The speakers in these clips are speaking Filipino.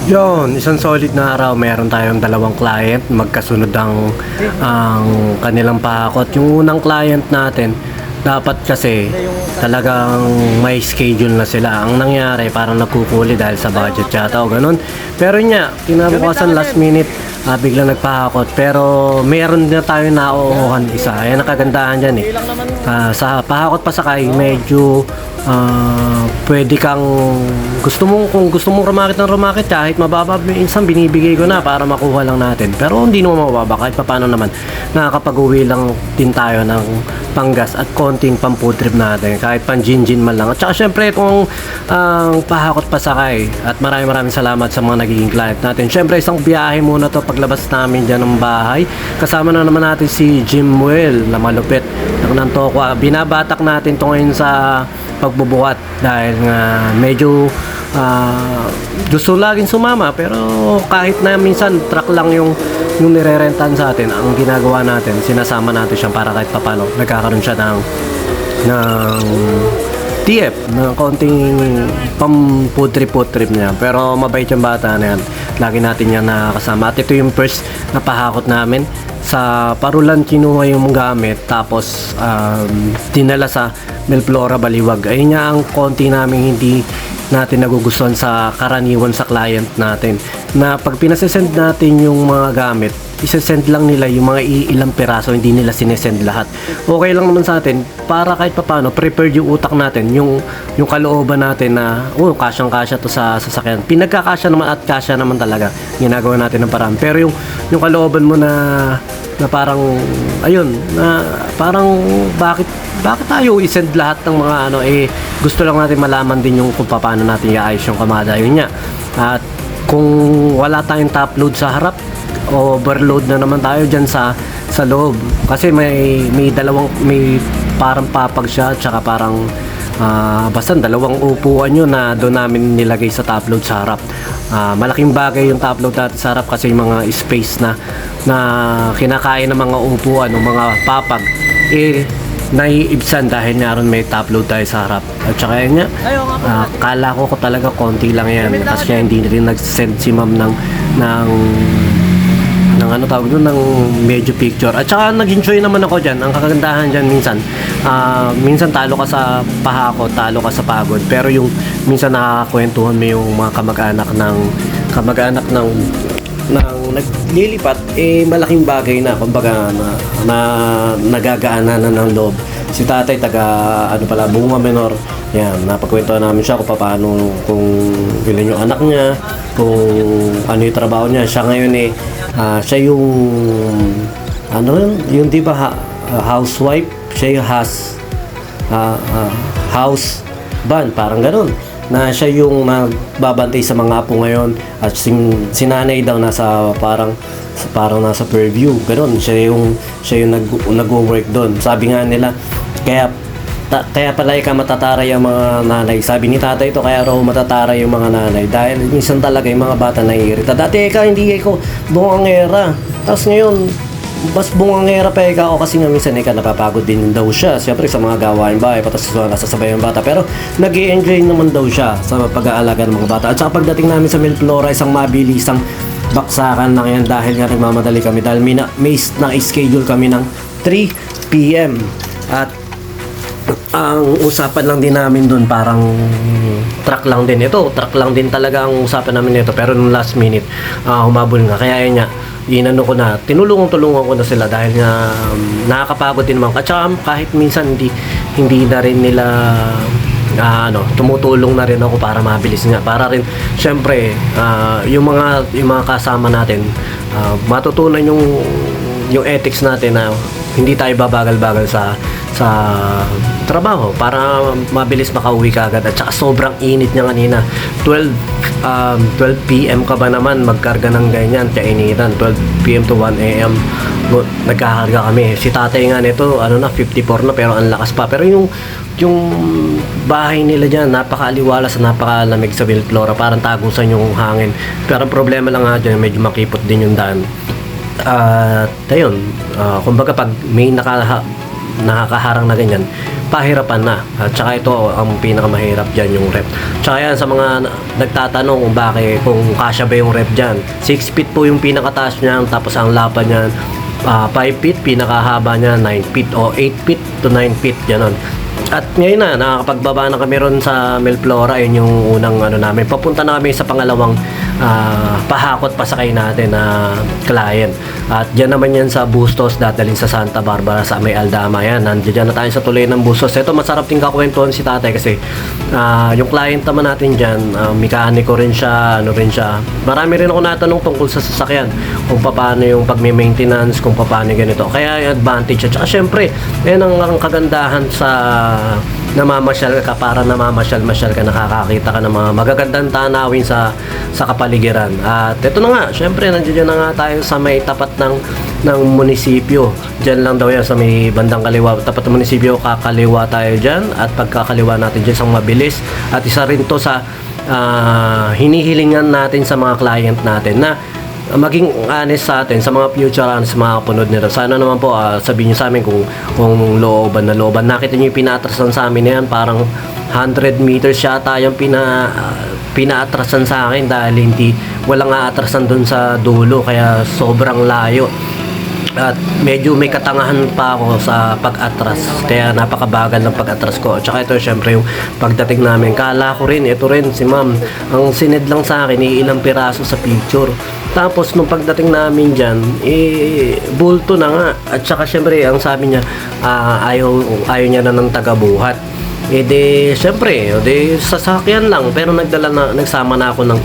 Yon, isang solid na araw, meron tayong dalawang client, magkasunod ang kanilang pahakot. Yung unang client natin, dapat kasi talagang may schedule na sila. Ang nangyari, parang nagkukuli dahil sa budget yata o ganun. Pero niya, kinabukasan last minute, biglang nagpahakot. Pero meron na tayo nauuhan isa. Ayan ang kagandahan dyan eh. Sa pahakot pa sakay, medyo pwede kang kung gusto mong rumakit kahit mababa minsan binibigay ko na para makuha lang natin, pero hindi naman mababa kahit paano naman nakakapag-uwi lang din tayo ng panggas at konting pang-food trip natin kahit pang-gin man lang. At saka syempre kung pahakot pa sakay, at maraming salamat sa mga nagiging client natin. Syempre isang biyahe muna to paglabas namin dyan ng bahay, kasama na naman natin si Jimwell na malupit ng Tokwa. Binabatak natin to ngayon sa pagbubuhat dahil nga medyo gusto laging sumama, pero kahit na minsan truck lang yung nirerentahan sa atin, ang ginagawa natin, sinasama natin siya para kahit papano nagkakaroon siya ng TF, ng konting pam food trip niya. Pero mabait yung bata na yan, lagi natin yan nakakasama. At ito yung first na pahakot namin. Sa Parulan kinuha yung gamit, tapos dinala sa Melflora Baliwag. Ayun nga ang konti namin hindi natin nagugustuhan sa karaniwan sa client natin, na pag pinasesend natin yung mga gamit, isesend lang nila yung mga ilang piraso, hindi nila sinesend lahat. Okay lang naman sa atin para kahit papano prepared yung utak natin, yung kalooban natin na kasyang-kasya to sa sasakyan. Pinagkakasya naman at kasya naman talaga, ginagawa natin ng paraan. Pero yung kalooban mo na parang ayun, na parang bakit tayo i-send lahat ng mga gusto lang natin malaman din yung kung paano natin i-ayos yung kamada. Yun nga, at kung wala tayong top load sa harap, overload na naman tayo dyan sa loob, kasi may parang papag siya, tsaka parang basta dalawang upuan yun na doon namin nilagay sa top load sa harap. Malaking bagay yung top load natin sa harap kasi yung mga space na kinakain ng mga upuan ng mga papag naiibsan dahil naroon may top load tayo sa harap. At saka yun nga, kala ko talaga konti lang yan, kasi kaya hindi rin nag-send si ma'am ng tawag doon, ng medyo picture. At saka nag-enjoy naman ako dyan. Ang kagandahan dyan minsan talo ka sa pahakot, talo ka sa pagod, pero yung minsan nakakakwentuhan mo yung mga kamag-anak ng naglilipat, malaking bagay na, kumbaga na nagagaana na ng loob. Si tatay Bunga Menor, yan, napagkwentuhan namin siya kung paano, kung ilan yung anak niya, kung ano yung trabaho niya. Siya ngayon siya yung yung di ba housewife, siya yung house band, parang ganun, na siya yung magbabantay sa mga apo ngayon. At sinanay daw parang nasa Fairview, ganun, siya yung nag-work doon. Sabi nga nila, kaya pala matataray ang mga nanay. Sabi ni tatay ito, kaya raw matataray yung mga nanay dahil minsan talaga yung mga bata naiirita. Dati hindi ko bungangera, tapos ngayon mas bungangera pa ako, kasi nga minsan napapagod din daw siya siyempre sa mga gawain bahay, patas nasasabay yung bata, pero nag-i-enjoy naman daw siya sa pag-aalaga ng mga bata. At saka pagdating namin sa Melflora, isang mabilisang baksakan lang yan dahil nga nagmamadali kami, dahil may na-schedule kami ng 3 PM. At ang usapan lang din namin doon, parang truck lang din talaga ang usapan namin nito, pero nung last minute humabol nga, kaya yun nga, tinulungan ko na sila dahil nga nakakapagod din naman. At saka kahit minsan hindi na rin nila tumutulong na rin ako para mabilis nga, para rin syempre yung mga kasama natin matutunan yung ethics natin, na hindi tayo babagal-bagal sa trabaho para mabilis makauwi ka agad. At saka sobrang init niya kanina, 12 PM ka ba naman magkarga ng ganyan, kaya initan. 12 PM to 1 AM nagkakarga kami. Si tatay nga nito 54 na, pero ang lakas pa. Pero yung bahay nila dyan, napakaaliwalas, napakalamig sa Melflora, parang tagusan yung hangin. Pero ang problema lang nga dyan, medyo makipot din yung daan. At ayun, kumbaga pag may nakakaharang na ganyan, pahirapan na. At saka ito ang pinakamahirap dyan, yung rep. Tsaka yan sa mga nagtatanong kung bakit, kung kasya ba yung rep dyan. 6 feet po yung pinakataas niyan, tapos ang lapad niyan 5 feet, pinakahaba niya 9 feet o 8 feet to 9 feet, gano'n. At ngayon na, nakakapagbaba na kami ron sa Melflora, yun yung unang ano namin. Papunta na kami sa pangalawang pahakot pasakay natin na client. At dyan naman yan sa Bustos, dadalhin sa Santa Barbara sa may Aldama. Yan, nandiyan na tayo sa tuloy ng Bustos. Ito, masarap din kakwentuhan si tatay kasi yung client naman natin dyan, mekaniko rin siya, ano rin siya. Marami rin ako natanong tungkol sa sasakyan, kung paano yung pagme-maintenance, kung paano ganito. Kaya yung advantage. At saka syempre, yan ang kagandahan sa namamasyal ka, para namamasyal-masyal ka, nakakakita ka ng mga magagandang tanawin sa kapaligiran. At ito na nga, syempre nandiyan na nga tayo sa may tapat ng munisipyo. Diyan lang daw yan sa may bandang kaliwa, tapat ng munisipyo, kakaliwa tayo dyan, at pagkakaliwa natin dyan sa mabilis. At isa rin to sa hinihilingan natin sa mga client natin na maging honest sa atin, sa mga future sa mga kapunod nila. Sana naman po sabihin nyo sa amin kung looban na looban. Nakita nyo yung pinaatrasan sa amin na yan, parang 100 meters yata yung pinaatrasan sa akin dahil walang aatrasan dun sa dulo, kaya sobrang layo. At medyo may katangahan pa ako sa pag-atras, kaya napakabagal ng pag-atras ko. At saka ito syempre yung pagdating namin, kala ko rin ito rin si ma'am, ang sinid lang sa akin ilang piraso sa picture. Tapos nung pagdating namin dyan, bulto na nga. At saka syempre ang sabi niya, ayaw niya na ng tagabuhat. Syempre, sasakyan lang, pero nagsama na ako ng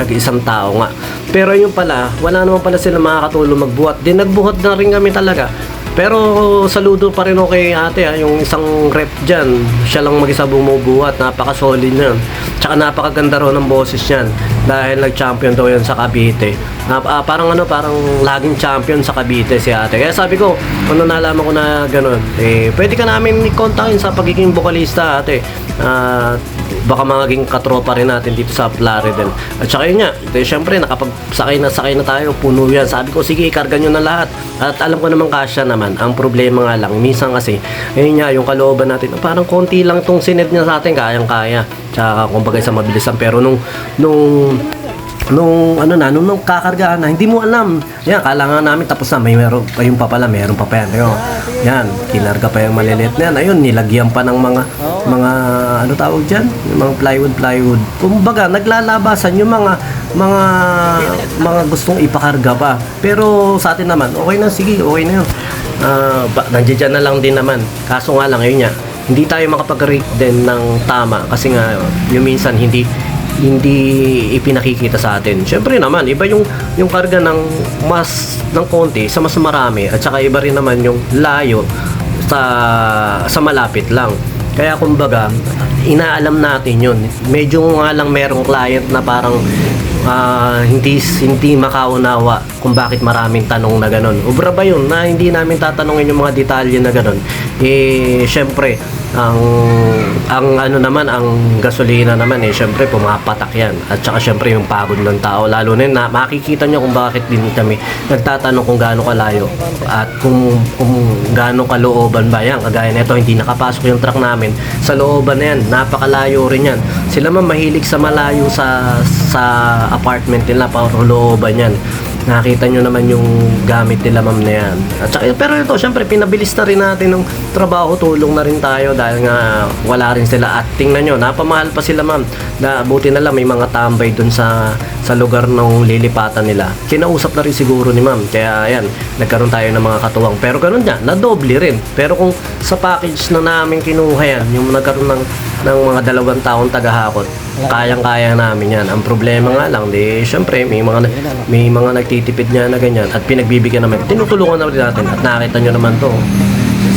isang tao nga. Pero yung pala, wala naman pala sila makakatulong magbuhat. Nagbuhat na rin kami talaga. Pero saludo pa rin ako kay ate, yung isang rep dyan, siya lang mag-isa bumubuhat, napaka-solid niyan. Tsaka napakaganda raw ng boses niyan dahil nag-champion daw yan sa Cavite. Parang laging champion sa Cavite si ate. Kaya sabi ko, kung nalaman ko na gano'n, pwede ka namin i-contactin sa pagiging vocalista ate. Baka maging katropa rin natin dito sa Plaridel. At saka yun nga, syempre nakapag-sakay na tayo, puno yan. Sabi ko, sige, ikarga nyo na lahat. At alam ko naman kasya naman. Ang problema nga lang, minsan kasi, yun nga, yung kalooban natin, parang konti lang tong sined niya sa atin, kayang-kaya. Tsaka kumbaga sa mabilisan. Pero nung kakargahan na, hindi mo alam. Yan, kala nga namin tapos na, meron pa yan. Yan, kinarga pa yung maliliit na yan. Ayun, nilagyan pa ng mga ano tawag dyan? Yung mga plywood. Kumbaga, naglalabasan yung mga gustong ipakarga pa. Pero sa atin naman, okay na, sige, okay na yun. Nandiyan na lang din naman. Kaso nga lang, yun nga, hindi tayo makapag-rate din ng tama kasi nga, yung minsan hindi ipinakikita sa atin. Syempre naman, iba yung karga ng konti sa mas marami, at saka iba rin naman yung layo sa malapit lang. Kaya kumbaga, inaalam natin yun. Medyo nga lang merong client na parang hindi makaunawa kung bakit maraming tanong na ganun. Ubra ba yun na hindi namin tatanungin yung mga detalye na ganun? Syempre, ang gasolina naman syempre pumapatak yan. At saka syempre yung pagod ng tao, lalo na makikita nyo kung bakit din kami nagtatanong kung gaano kalayo at kung gaano kalooban ba yan. Kagaya nito, hindi nakapasok yung truck namin sa looban na yan, napakalayo rin yan. Sila man mahilig sa malayo sa apartment nila, para looban yan. Nakita nyo naman yung gamit nila ma'am na yan. At saka, pero ito, syempre, pinabilis na rin natin ng trabaho, tulong na rin tayo dahil nga wala rin sila. At tingnan nyo, napamahal pa sila ma'am. Buti na lang may mga tambay dun sa lugar ng lilipatan nila. Kinausap na rin siguro ni ma'am. Kaya ayan, nagkaroon tayo ng mga katuwang. Pero ganun niya, nadoble rin. Pero kung sa package na namin kinuha yan, yung nagkaroon ng mga 2 taong tagahakot, kayang-kaya namin yan. Ang problema nga lang, syempre, may mga nagtitipid niya na ganyan at pinagbibigyan naman. Tinutulungan na rin natin at nakita nyo naman to.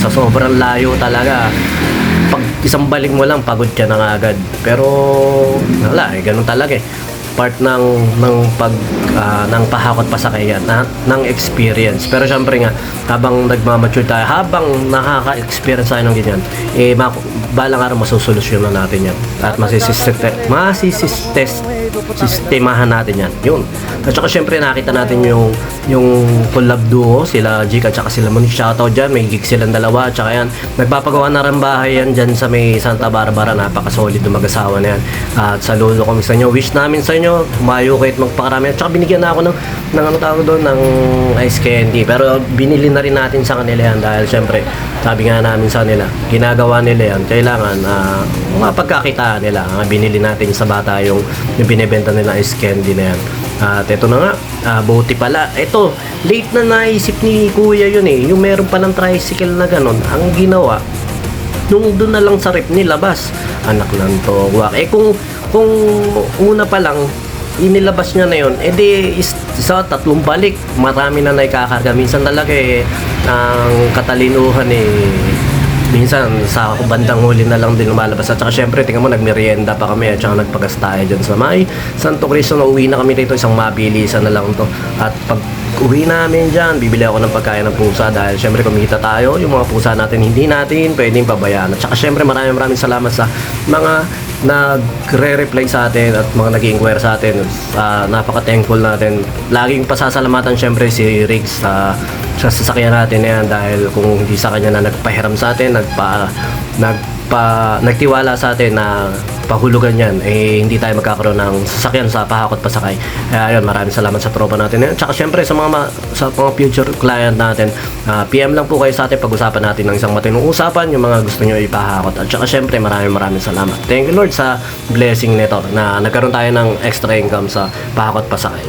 Sa sobrang layo talaga. Pag isang balik mo lang, pagod ka na nga agad. Pero, wala, ganun talaga part ng pahakot pa sa kaya ng experience. Pero syempre nga, habang nagmamature tayo, habang nakaka-experience tayo ng ganyan, balang araw masusolusyonan natin yan at masisistemahan natin yan. Yun. At saka syempre nakita natin yung collab duo, sila Jik at saka sila Monique. Shoutout dyan, may gig silang dalawa. At saka yan, nagpapagawa na rin bahay yan dyan sa may Santa Barbara. Napaka-solid ng mag-asawa na yan. At saludo kami sa inyo. Wish namin sa inyo, umayo kayo at magpakarami. At saka binigyan na ako ng ano tawag doon, ng ice candy. Pero binili na rin natin sa kanila yan dahil syempre, sabi nga namin sa nila, ginagawa nila yan. Kailangan mapagkakitaan nila. Binili natin sa bata yung binibenta nila ice candy na yan. At ito na nga, buti pala. Ito, late na naisip ni Kuya yun eh. Yung meron pa ng tricycle na ganon. Ang ginawa, nung doon na lang sa rep nilabas. Anak ng togwak. Kung una pa lang, inilabas niya na yun, edi isa, tatlong balik. Marami na naikakarga. Minsan talaga ang katalinuhan minsan sa bandang huli na lang din lumalabas. At saka syempre, tingnan mo, nagmerienda pa kami at saka nagpagas tayo dyan sa may Santo Cristo. Na uwi na kami dito, isang mabilisan na lang to. At pag uwi namin dyan, bibili ako ng pagkain ng pusa dahil syempre kumita tayo. Yung mga pusa natin, hindi natin pwedeng pabayaan. At saka syempre, maraming salamat sa mga nagre-reply sa atin at mga nag-inquire sa atin. Napaka-thankful natin. Laging pasasalamatan syempre si Riggs sa sasakyan natin na yan dahil kung hindi sa kanya na nagpahiram sa atin, nagtiwala sa atin na pahulugan yan, hindi tayo magkakaroon ng sasakyan sa pahakot pasakay. Kaya ayun, maraming salamat sa tropa natin yan. Tsaka syempre sa mga future client natin, PM lang po kayo sa atin, pag-usapan natin ng isang matinong usapan, yung mga gusto nyo ipahakot. At tsaka syempre maraming salamat. Thank you Lord sa blessing nito na nagkaroon tayo ng extra income sa pahakot pasakay.